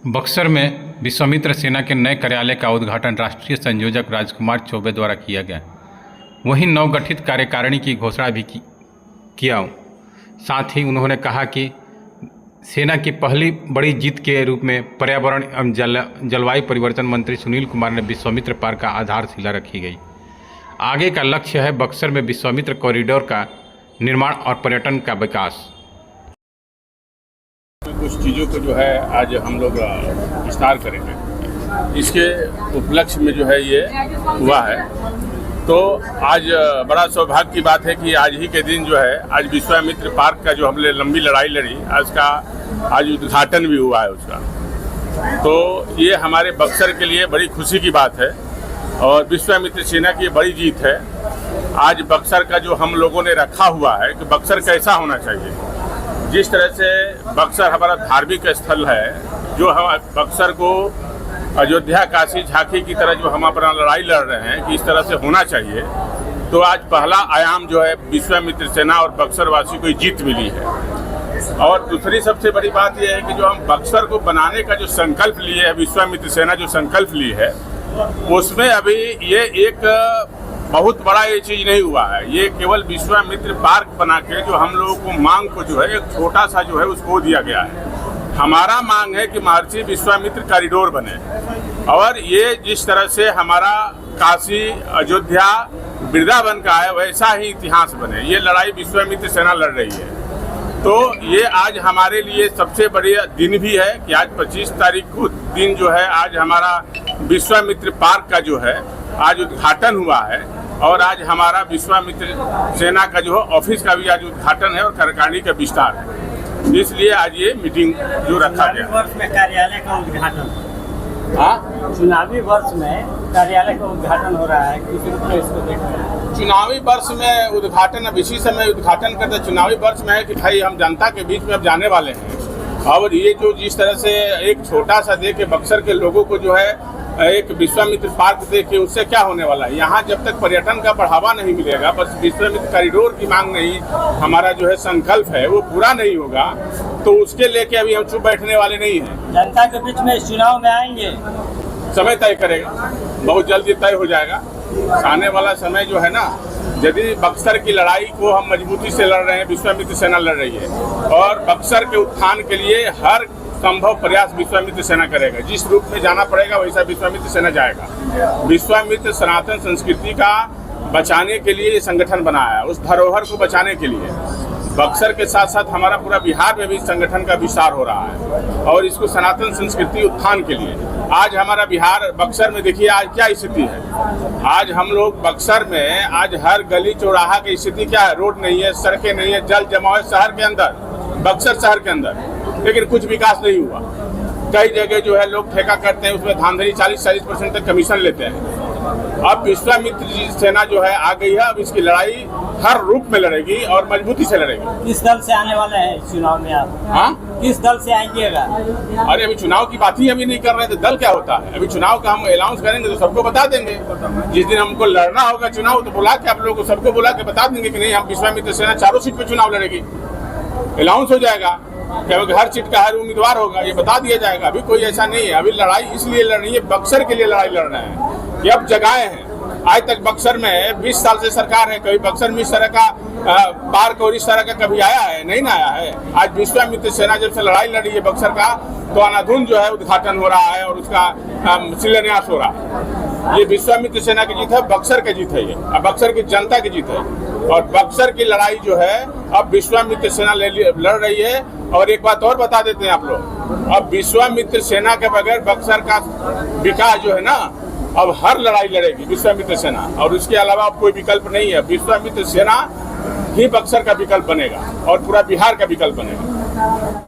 बक्सर में विश्वामित्र सेना के नए कार्यालय का उद्घाटन राष्ट्रीय संयोजक राजकुमार चौबे द्वारा किया गया। वहीं नवगठित कार्यकारिणी की घोषणा भी किया। साथ ही उन्होंने कहा कि सेना की पहली बड़ी जीत के रूप में पर्यावरण एवं जलवायु परिवर्तन मंत्री सुनील कुमार ने विश्वामित्र पार्क का आधारशिला रखी गई। आगे का लक्ष्य है बक्सर में विश्वामित्र कॉरिडोर का निर्माण और पर्यटन का विकास। कुछ चीज़ों को जो है आज हम लोग विस्तार करेंगे। इसके उपलक्ष्य में जो है ये हुआ है, तो आज बड़ा सौभाग्य की बात है कि आज ही के दिन जो है आज विश्वामित्र पार्क का जो हमने लंबी लड़ाई लड़ी आज का आज उद्घाटन भी हुआ है उसका। तो ये हमारे बक्सर के लिए बड़ी खुशी की बात है और विश्वामित्र सेना की बड़ी जीत है। आज बक्सर का जो हम लोगों ने रखा हुआ है कि बक्सर कैसा होना चाहिए, जिस तरह से बक्सर हमारा धार्मिक स्थल है, जो हम बक्सर को अयोध्या काशी झांकी की तरह जो हम अपना लड़ाई लड़ रहे हैं कि इस तरह से होना चाहिए, तो आज पहला आयाम जो है विश्वामित्र सेना और बक्सर वासी को जीत मिली है। और दूसरी सबसे बड़ी बात यह है कि जो हम बक्सर को बनाने का जो संकल्प लिए है, विश्वामित्र सेना जो संकल्प ली है, उसमें अभी ये एक बहुत बड़ा ये चीज़ नहीं हुआ है। ये केवल विश्वामित्र पार्क बना के जो हम लोगों को मांग को जो है एक छोटा सा जो है उसको दिया गया है। हमारा मांग है कि महर्षि विश्वामित्र कॉरिडोर बने और ये जिस तरह से हमारा काशी अयोध्या वृंदावन का है वैसा ही इतिहास बने। ये लड़ाई विश्वामित्र सेना लड़ रही है, तो ये आज हमारे लिए सबसे बड़ी दिन भी है कि आज 25 तारीख को दिन जो है आज हमारा विश्वामित्र पार्क का जो है आज उद्घाटन हुआ है और आज हमारा विश्वामित्र सेना का जो है ऑफिस का भी आज उद्घाटन है और कार्यकारिणी का विस्तार है। इसलिए आज ये मीटिंग जो रखा गया। वर्ष में कार्यालय का उद्घाटन, हाँ, चुनावी वर्ष में कार्यालय का उद्घाटन हो रहा है, किस रूप में इसको देख रहे हैं? चुनावी वर्ष में उद्घाटन अब इसी समय उद्घाटन करते चुनावी वर्ष में है कि भाई हम जनता के बीच में अब जाने वाले हैं और ये जो जिस तरह से एक छोटा सा दे के बक्सर के लोगों को जो है एक विश्वामित्र पार्क दे के उससे क्या होने वाला है। यहाँ जब तक पर्यटन का बढ़ावा नहीं मिलेगा, बस विश्वामित्र कॉरिडोर की मांग नहीं, हमारा जो है संकल्प है वो पूरा नहीं होगा, तो उसके लेके अभी हम चुप बैठने वाले नहीं हैं। जनता के बीच में इस चुनाव में आएंगे, समय तय करेगा, बहुत जल्दी तय हो जाएगा। आने वाला समय जो है ना, यदि बक्सर की लड़ाई को हम मजबूती से लड़ रहे हैं, विश्वामित्र सेना लड़ रही है और बक्सर के उत्थान के लिए हर संभव प्रयास विश्वामित्र सेना करेगा। जिस रूप में जाना पड़ेगा वैसा विश्वामित्र सेना जाएगा। विश्वामित्र सनातन संस्कृति का बचाने के लिए ये संगठन बनाया है, उस धरोहर को बचाने के लिए। बक्सर के साथ साथ हमारा पूरा बिहार में भी संगठन का विस्तार हो रहा है और इसको सनातन संस्कृति उत्थान के लिए आज हमारा बिहार बक्सर में देखिए आज क्या स्थिति है। आज हम लोग बक्सर में आज हर गली चौराहा की स्थिति क्या है, रोड नहीं है, सड़कें नहीं है, जल जमाव शहर के अंदर, बक्सर शहर के अंदर, लेकिन कुछ विकास नहीं हुआ। कई जगह जो है लोग ठेका करते हैं, उसमें धांधली 40-40% तक कमीशन लेते हैं। अब विश्वामित्र सेना जो है आ गई है, अब इसकी लड़ाई हर रूप में लड़ेगी और मजबूती से लड़ेगी। किस दल से आने वाले हैं चुनाव में आप? हाँ, किस दल से आएंगेगा? अरे अभी चुनाव की बात ही अभी नहीं कर रहे थे, दल क्या होता है। अभी चुनाव का हम अनाउंस करेंगे तो सबको बता देंगे। जिस दिन हमको लड़ना होगा चुनाव तो बुला के आप लोगों को सबको बुला के बता देंगे कि नहीं हम विश्वामित्र सेना चारों सीट पे चुनाव लड़ेगी। अनाउंस हो जाएगा, क्योंकि हर सीट का हर उम्मीदवार होगा, ये बता दिया जाएगा। अभी कोई ऐसा नहीं है, अभी लड़ाई इसलिए लड़ रही है, बक्सर के लिए लड़ाई लड़ रहे हैं। ये अब जगहें हैं। आज तक बक्सर में 20 साल से सरकार है, कभी बक्सर में इस तरह का पार्क और इस तरह का कभी आया है? नहीं ना आया है। आज विश्वामित्र सेना जब से लड़ाई लड़ रही है बक्सर का, तो अनाधुन जो है उद्घाटन हो रहा है और उसका शिलान्यास हो रहा है। ये विश्वामित्र सेना की जीत है, बक्सर की जीत है, ये अब बक्सर की जनता की जीत है और बक्सर की लड़ाई जो है अब विश्वामित्र सेना लड़ रही है। और एक बात और बता देते हैं आप लोग, अब विश्वामित्र सेना के बगैर बक्सर का विकास जो है ना, अब हर लड़ाई लड़ेगी विश्वामित्र सेना और उसके अलावा अब कोई विकल्प नहीं है। विश्वामित्र सेना ही बक्सर का विकल्प बनेगा और पूरा बिहार का विकल्प बनेगा।